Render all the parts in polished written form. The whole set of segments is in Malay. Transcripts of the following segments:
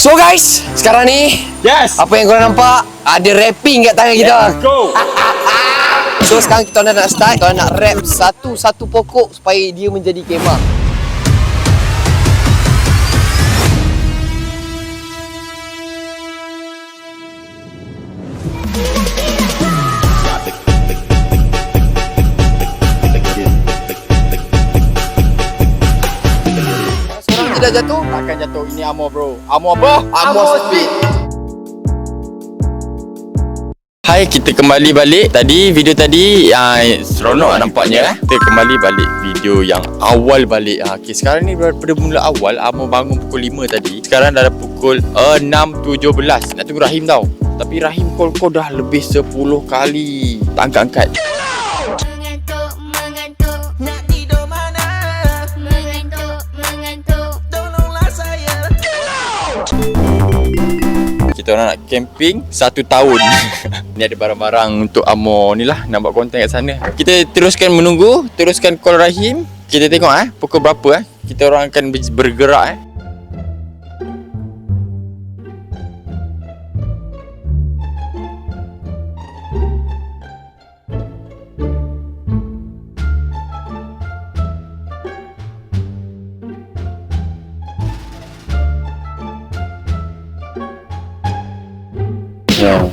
So guys, sekarang ni Yes. apa yang korang nampak? Ada rapping kat tangan kita. Let's go. So sekarang kita nak start. Kita nak rap satu-satu pokok supaya dia menjadi kemah. Seorang tidak jatuh? Takkan jatuh. Ini Amor bro. Amor apa? Amor Speed. Hai, kita kembali balik. Tadi video tadi seronok nampaknya. Kita kembali balik video yang awal balik. Okay, sekarang ni daripada mula awal Amor bangun pukul 5 tadi. Sekarang dah pukul 6.17. Nak tunggu Rahim tau. Tapi Rahim call kau dah lebih 10 kali. Tak angkat-angkat. Kita orang nak camping 1 tahun. Ni ada barang-barang untuk Amor ni lah. Nak buat konten kat sana. Kita teruskan menunggu. Teruskan call Rahim. Kita tengok pukul berapa kita orang akan bergerak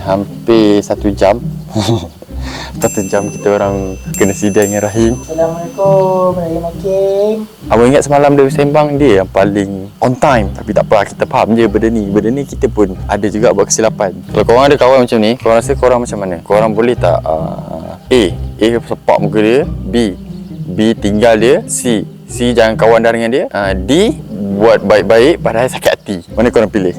hampir 1 jam. 1 jam kita orang kena sidang dengan Rahim. Assalamualaikum, Rahim Hakim. Abang ingat semalam dia sembang dia yang paling on time. Tapi tak apa, kita faham je benda ni kita pun ada juga buat kesilapan. Kalau korang ada kawan macam ni, korang rasa korang macam mana? Korang boleh tak A sepak muka dia, B tinggal dia, C jangan kawan dah dengan dia, D buat baik-baik padahal sakit hati. Mana korang pilih?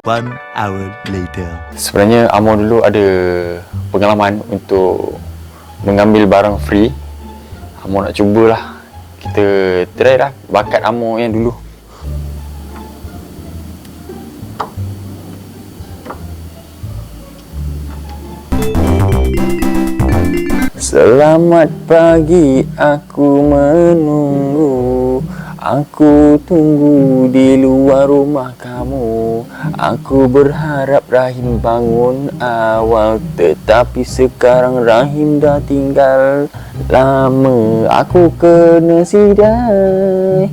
One hour later. Sebenarnya Amor dulu ada pengalaman untuk mengambil barang free. Amor nak cubalah. Kita try lah bakat Amor yang dulu. Selamat pagi, aku menunggu. Aku tunggu di luar rumah kamu. Aku berharap Rahim bangun awal. Tetapi sekarang Rahim dah tinggal lama. Aku kena sidai.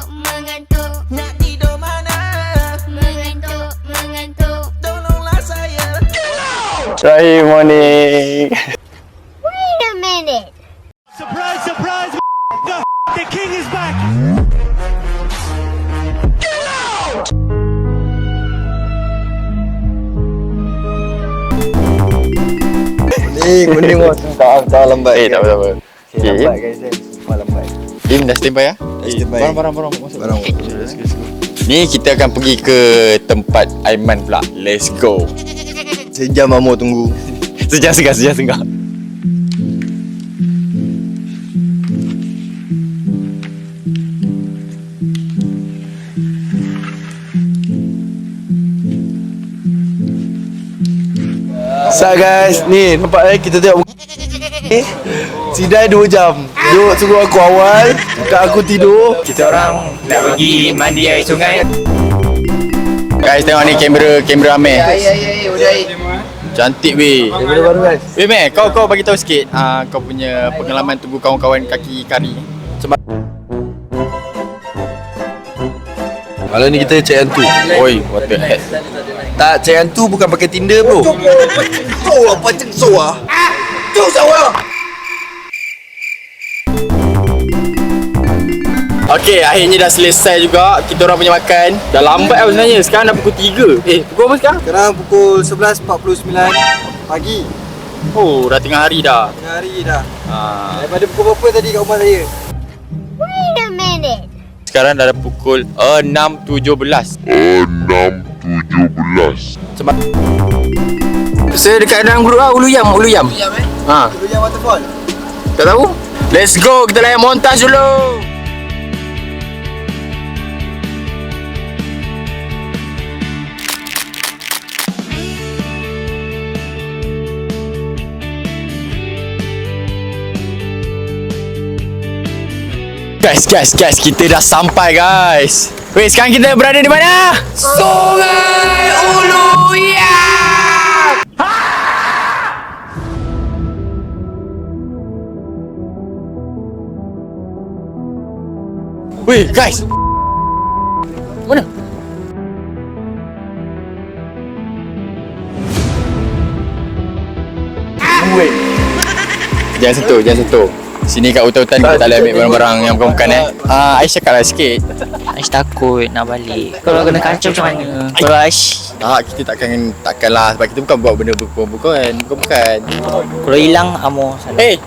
Mengantuk, nak tidur mana? Mengantuk, tolonglah saya. Rahim morning. Wait a minute. Surprise, surprise! The king is back! Mending tak lambat. Tak apa. Okay, lambat guys, sumpah lambat. Im dah standby ya? Dah standby. Barang masuk. Barang. Let's go. Ni kita akan pergi ke tempat Aiman pula. Let's go. Sejam Amor tunggu. Sejak sengah. So guys, ni nampak kita tengok sidai 2 jam. Duk suruh aku awal, kat aku tidur. Kita orang nak pergi mandi air sungai. Guys, tengok ni kamera Amir. Ya, udah. Cantik weh. Kamera baru guys. Weh Meh, kau bagi tahu sikit kau punya pengalaman tunggu kawan-kawan kaki kari. Kalau ni kita cek hantu. Oi, what the heck. Tak, cek hantu bukan pakai Tinder bro. Macam so ah. Tu sawa. Okey, akhirnya dah selesai juga kita orang punya makan. Dah lambat lah sebenarnya. Sekarang dah pukul 3. Pukul apa sekarang? Sekarang pukul 11.49 pagi. Oh, dah tengah hari dah. Tengah hari dah. Daripada pukul berapa tadi kat rumah saya? Wait a minute. Sekarang dah pukul 6.17. Saya dekat dalam grup Uluyam. Dulu yang waterfall. Tak tahu? Let's go, kita layan montas dulu. Guys, kita dah sampai guys. Wait, sekarang kita berada di mana? Sungai Ulu ya. Wait, guys. Mana? Wait. Jangan sentuh. Sini kat hutan-hutan kita tak boleh ambil barang-barang yang bukan-bukan Aisyah cakaplah sikit. Aish takut nak balik. Kalau kena kacau macam mana? Kalau Aish Kita takkanlah sebab kita bukan buat benda bukan. kalau hilang amo sana. Hey.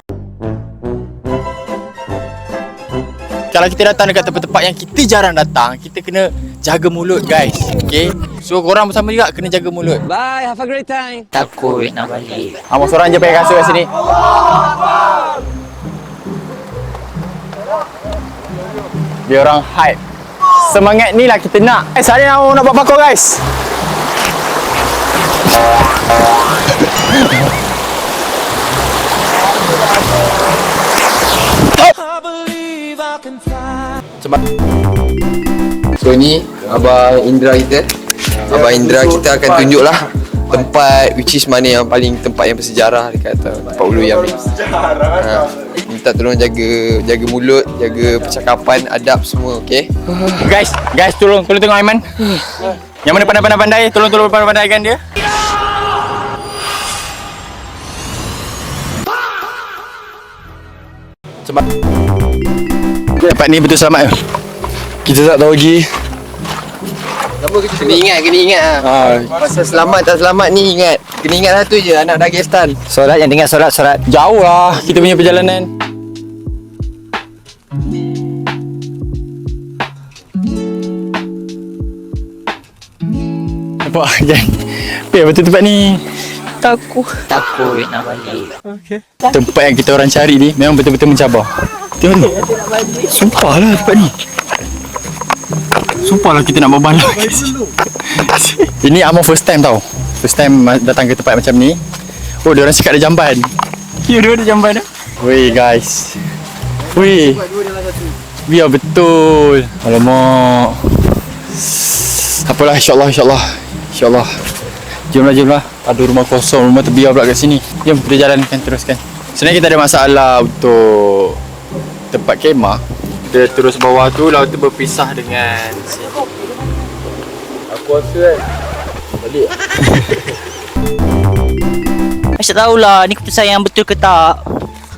Kalau kita datang dekat tempat-tempat yang kita jarang datang, kita kena jaga mulut guys. Okay? So korang bersama juga kena jaga mulut. Takut nak balik. Amo seorang je pakai kasut kat sini. Dia orang hype. Semangat ni lah kita nak. Hari ni nak buat parkour guys. Cepat. So ni Abang Indra kita. Abang Indra kita akan tunjuklah tempat which is mana yang paling tempat yang bersejarah dekat tempat Ulu Yam ni. Minta tolong jaga mulut, jaga percakapan, adab semua, okey? Guys, tolong tengok Aiman. Yang mana pandai-pandai, tolong pandai-pandaikan dia. Cepat. Tempat ni betul selamat ke? Kita tak tahu lagi. Kena ingat Pasal selamat tak selamat ni ingat. Kena ingat satu je, anak Dagestan. Solat yang tinggal solat. Jauh lah kita punya perjalanan. Nampak kan? Betul tempat ni. Takut nak balik. Tempat yang kita orang cari ni memang betul-betul mencabar. Tengok ni. Sumpah lah tempat ni. Sumpah lah kita nak berbalak. Ini Amo first time tau. First time datang ke tempat macam ni. Oh, dia orang cakap ada jamban. Ya, dia ada jamban dah. Weh guys. Weh. Biar betul. Alamak. Apalah, insyaAllah. Jomlah. Ada rumah kosong, rumah terbiar pula kat sini. Jom kita jalankan, teruskan. Sebenarnya kita ada masalah untuk tempat kemah. Kita terus bawah tu, laut tu berpisah dengan sini. Aku rasa kan balik. Aish tak tahulah ni keputusan yang betul ke tak.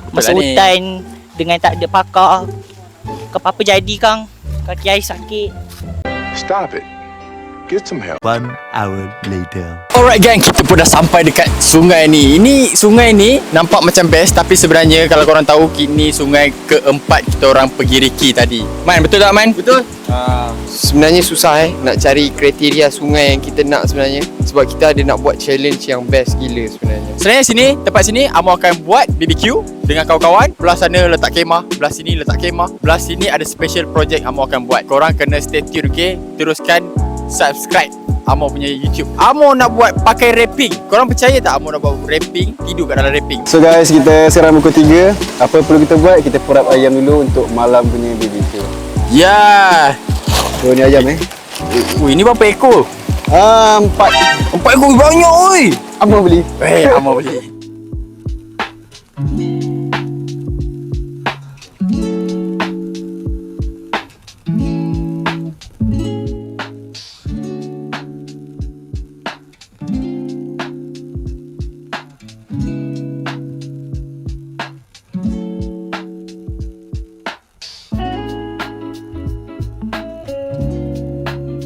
Masa Betul lah ni. hutan dengan tak ada pakar. Apa-apa jadi Kang. Kaki Aish sakit. Stop it. Get some help. 1 hour later. Alright gang, kita pun dah sampai dekat sungai ni. Ini sungai ni nampak macam best, tapi sebenarnya kalau korang tahu, kini sungai keempat kita orang pergi Riki tadi. Man, betul tak Man? Betul? Sebenarnya susah nak cari kriteria sungai yang kita nak sebenarnya. Sebab kita ada nak buat challenge yang best gila sebenarnya. Sebenarnya tempat sini Amo akan buat BBQ dengan kawan-kawan. Belah sana letak kemah, belah sini letak kemah, belah sini ada special project Amo akan buat. Korang kena stay tune, okay? Teruskan subscribe Amo punya YouTube. Amo nak buat pakai rapping. Korang percaya tak Amo nak buat rapping? Tidur kat dalam rapping. So guys, kita sekarang pukul 3. Apa perlu kita buat? Kita purap ayam dulu untuk malam punya BBQ. Ya. So ni ayam Ui, ni berapa ekor? 4 ekor banyak oi. Abang beli. Amo beli.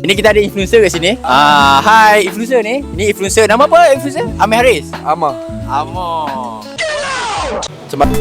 Ini kita ada influencer kat sini. Hai influencer ni. Ni influencer, nama apa influencer? Amir Haris. Amo. Cepat.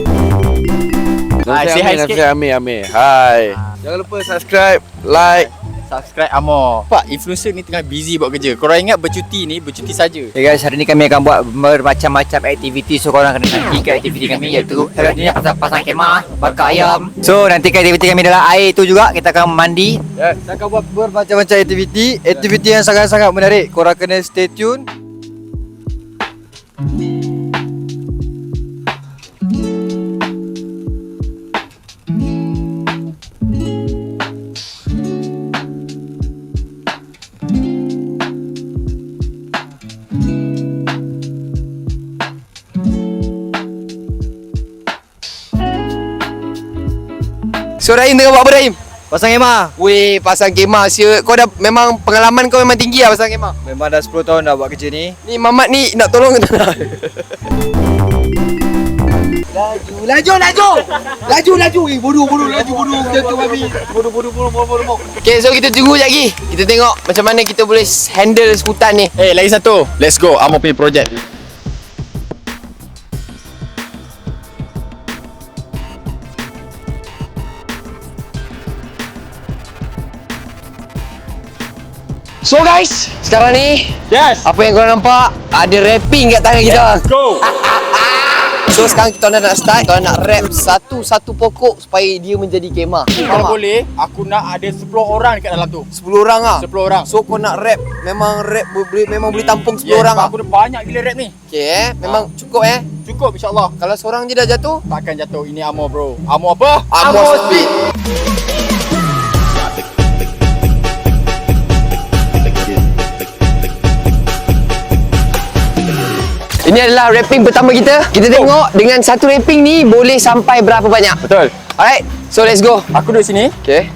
Hai, say hi sikit. Amir. Hai. Jangan lupa subscribe, like. Subscribe Amo. Pak, influencer ni tengah busy buat kerja. Korang ingat bercuti ni, bercuti saja. Okay guys, hari ni kami akan buat bermacam-macam aktiviti. So korang kena nantikan aktiviti kami, iaitu hari ni pasang kemah, bakar ayam. So nantikan aktiviti kami dalam air tu juga. Kita akan mandi. Kita akan buat bermacam-macam aktiviti. Aktiviti yang sangat-sangat menarik. Korang kena stay tune. So Rahim tengah buat apa Rahim? Pasang kemah. Weh, pasang kemah sia. Kau dah memang pengalaman kau memang tinggi lah pasang kemah. Memang dah 10 tahun dah buat kerja ni. Ni Mamat ni nak tolong ke tak nak? Laju. Bodoh. Jatuh babi. Bodoh. Okay, so kita tunggu sekejap lagi. Kita tengok macam mana kita boleh handle skutan ni. Lagi satu. Let's go. Amo punya projek. So guys, sekarang ni Yes. apa yang korang nampak, ada rapping kat tangan kita. Go. So sekarang kita nak start. Kita nak rap satu-satu pokok supaya dia menjadi kemah. Kalau boleh, aku nak ada 10 orang dekat dalam tu. 10 orang lah. 10 orang. So kau nak rap, memang rap boleh tampung 10 orang lah. Aku dah banyak gila rap ni. Okay memang cukup Cukup insyaAllah. Kalau seorang je dah jatuh, Takkan jatuh. Ini Amo bro. Amo apa? Amo speed. Ini adalah rapping pertama kita. Kita tengok dengan satu rapping ni boleh sampai berapa banyak. Betul. Alright, so let's go. Aku duduk sini. Okay.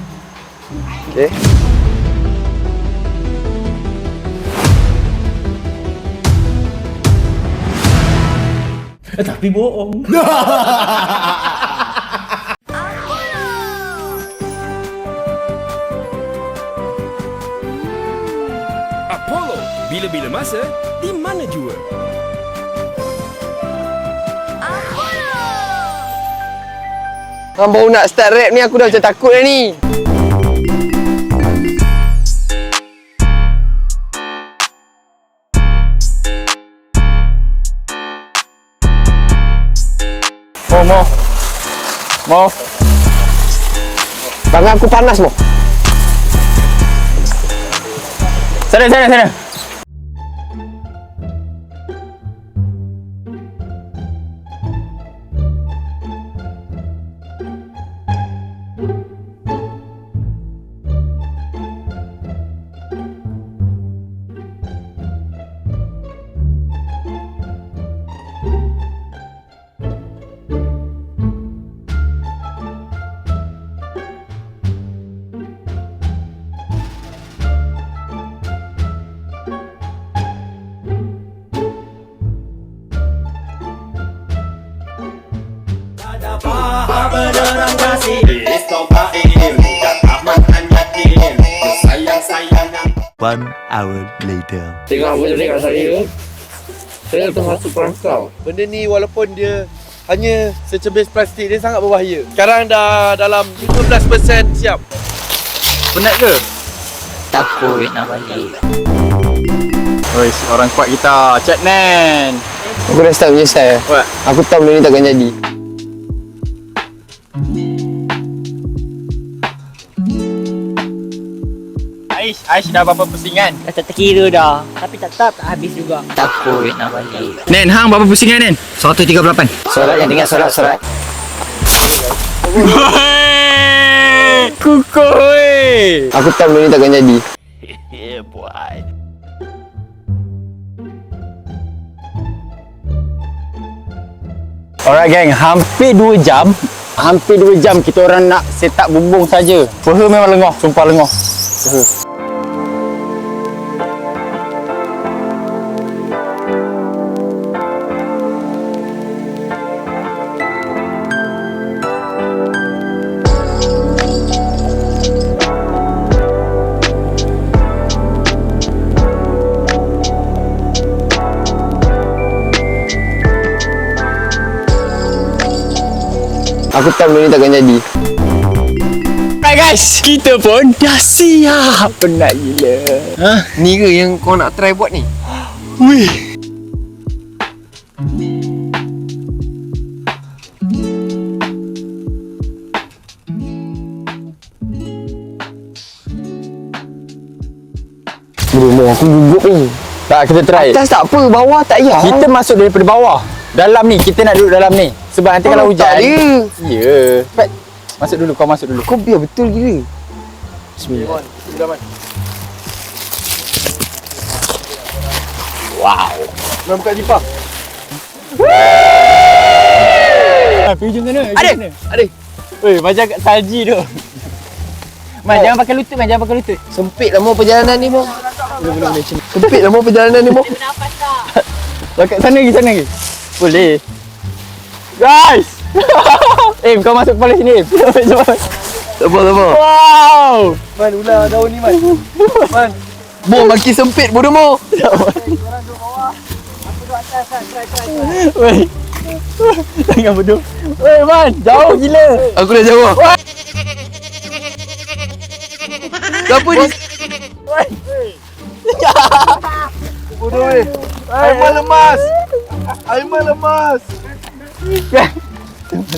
Tapi bohong. Apollo, bila-bila masa, di mana jua? Kau baru nak start rap ni aku dah macam takut dah ni. Mau. Tangan aku panas mo. Sana. One hour later. Tengok apa jadi kat saya. Saya tengah masuk perangkau. Benda ni walaupun dia hanya secebis plastik, dia sangat berbahaya. Sekarang dah dalam 15% siap. Penat ke? Takut nak balik. Oi, orang kuat kita. Chat Nan. Aku dah start menyesal. What? Aku tahu benda ni takkan jadi. Aish dah berapa pusingan? Dah tak terkira dah. Tapi tak habis juga. Takut nak balik. Nen, hang berapa pusingan Nen? 138. Solat yang dengar solat. Kukuh weh. Aku tahu benda ni takkan jadi. Alright gang, hampir 2 jam kita orang nak set up bumbung saja. Peha memang lengah, sumpah lengah. Peha. Aku tahu benda ni takkan jadi. Alright guys, kita pun dah siap. Penat gila. Ni ke yang kau nak try buat ni? Wih. Bro, aku gugup ni. Tak, kita try. Atas tak apa, bawah tak payah. Kita masuk daripada bawah. Dalam ni, kita nak duduk dalam ni. Sebab nanti kalau hujan. Tak dia. Ya. Cepat. Masuk dulu, kau masuk dulu. Kau biar betul gila. Bismillah. Wow. Nak buka jipah. Pergi jom sana. Ada. Weh, macam kat salji tu. Man, jangan pakai lutut, man. Jangan pakai lutut. Sempit lah mau perjalanan ni mau. Sempit lah mau perjalanan ni mau. Kat sana lagi. Boleh. Guys! Kau masuk kepala sini, Sabar. Wow! Man, ular daun ni, Man. Man. Mo makin sempit bodoh mo. Weh. Jangan bodoh. Weh, Man. Jauh gila. Aku dah jauh. Siapa ni? Bodoh weh. Aiman lemas.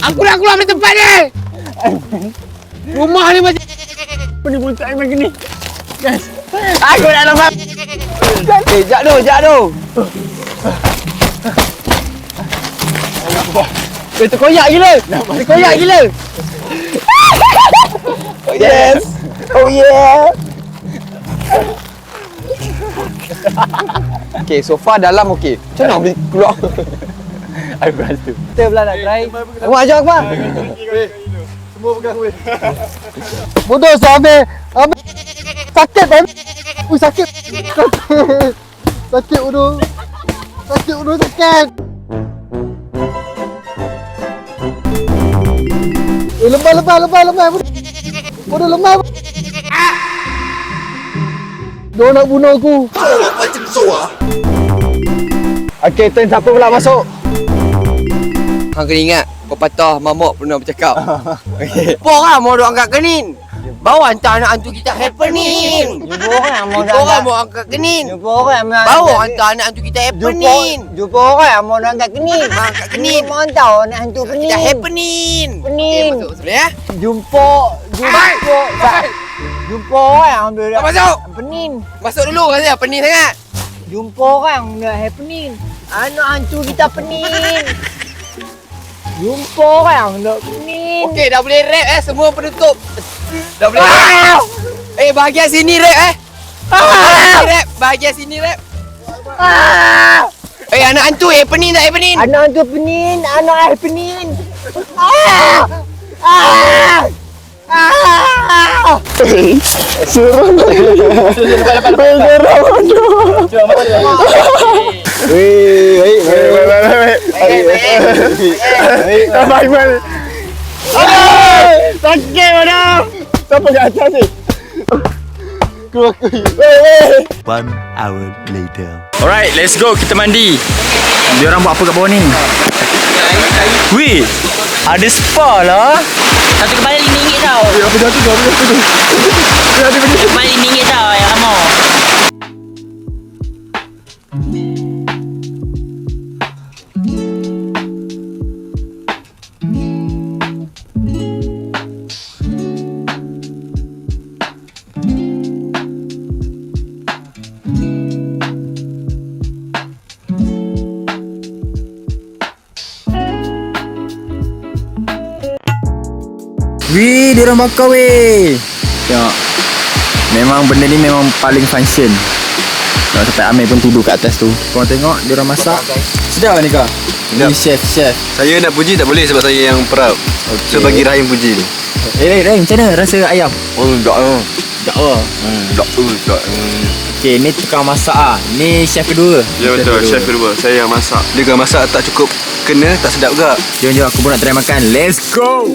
Aku nak keluar dari tempat ni. Rumah ni macam ni pun tak Aiman gini. Guys. Aku nak lepas. Jap tu. Terkoyak gila. Yes. Oh yeah. Okay, so far dalam okay. Macam mana boleh keluar? Aku rasa. Kita pula nak try. Akbar ajak Akbar. Semua pegang weh. Bodoh sampai. Sakit kan? Sakit. Sakit bodoh. Sakit. Lemah. Bodoh lemah. Dia nak bunuh aku. Okay, turn siapa pula masuk? Hang kena ingat, pepatah mamak pernah bercakap. Okay. Porang mau duk angkat kenin. Bawa hantar anak hantu kita happening. Jumpa orang Mau angkat kenin. orang Bawa hantar anak hantu kita happening. Jumpa orang yang mau angkat kening. Angkat kenin. Mau hantar nak hantu kening. Kita happening. Pening. Okay, masuk sebelah ya. Jumpa orang yang ambil Masuk. pening. Masuk dulu kasi happening sangat. Jumpa orang nak happening. Anak hantu kita pening. Jumpa orang nak pening. Okey, dah boleh rap semua penutup. Dah boleh rap. Bahagian sini rap Bahagian sini rap. Anak hantu happening tak happening? Anak hantu pening. Anak happening. Sakit mana? Siapa kat atas ni? One hour later. Alright, let's go. Kita mandi. Diorang buat apa kat bawah ni? Weh, ada spa lah. Satu kepala RM5 tau. Apa dah tu? Kepala RM5 tau yang lama. Wih, diorang bakar weh. Tengok. Memang benda ni memang paling function. Kalau sampai Amir pun tidur kat atas tu. Korang tengok diorang masak. Sedap ni kau? Ni chef. Saya nak puji tak boleh sebab saya yang proud. Okay. So bagi Rahim puji ni. Rahim, macam mana rasa ayam? Oh, tak lah. Tak lah. Tak. Okay, ni tukang masak ah. Ni chef kedua. Ya betul, chef kedua. Saya yang masak. Dia kalau masak tak cukup kena, tak sedap juga. Jom aku pun nak try makan. Let's go.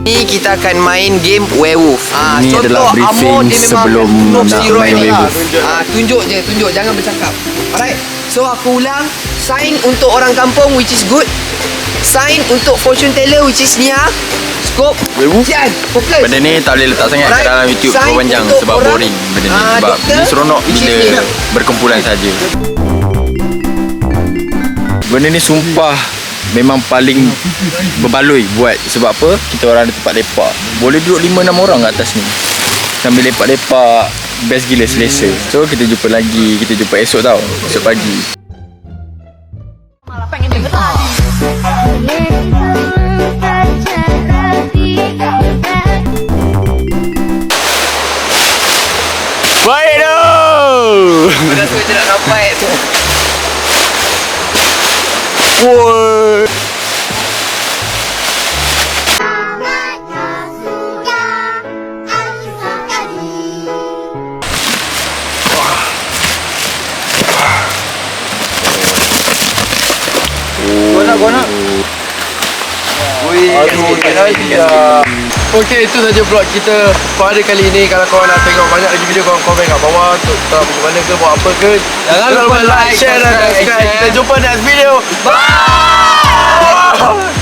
Ni kita akan main game werewolf. Ini adalah briefing sebelum nak main werewolf. Tunjuk je, jangan bercakap. Alright. So aku ulang, sign untuk orang kampung which is good. Sign untuk fortune teller which is Nia. Scope. Werewolf. Sian, fokus. Benda ni tak boleh letak sangat kat dalam YouTube Sign panjang untuk sebab orang, boring benda ni. Sebab doktor, ni seronok which is bila Nia. berkumpulan saja. Benda ni sumpah memang paling berbaloi buat. Sebab apa? Kita orang ada tempat lepak. Boleh duduk 5-6 orang kat atas ni sambil lepak-lepak. Best gila, selesa. So kita jumpa lagi. Kita jumpa esok tau. Esok pagi. Okey, itu saja vlog kita pada kali ini. Kalau korang nak tengok banyak lagi video, korang komen kat bawah untuk tahu pergi mana ke, buat apa ke. Jangan lupa like, share dan subscribe. Kita jumpa next video. Bye.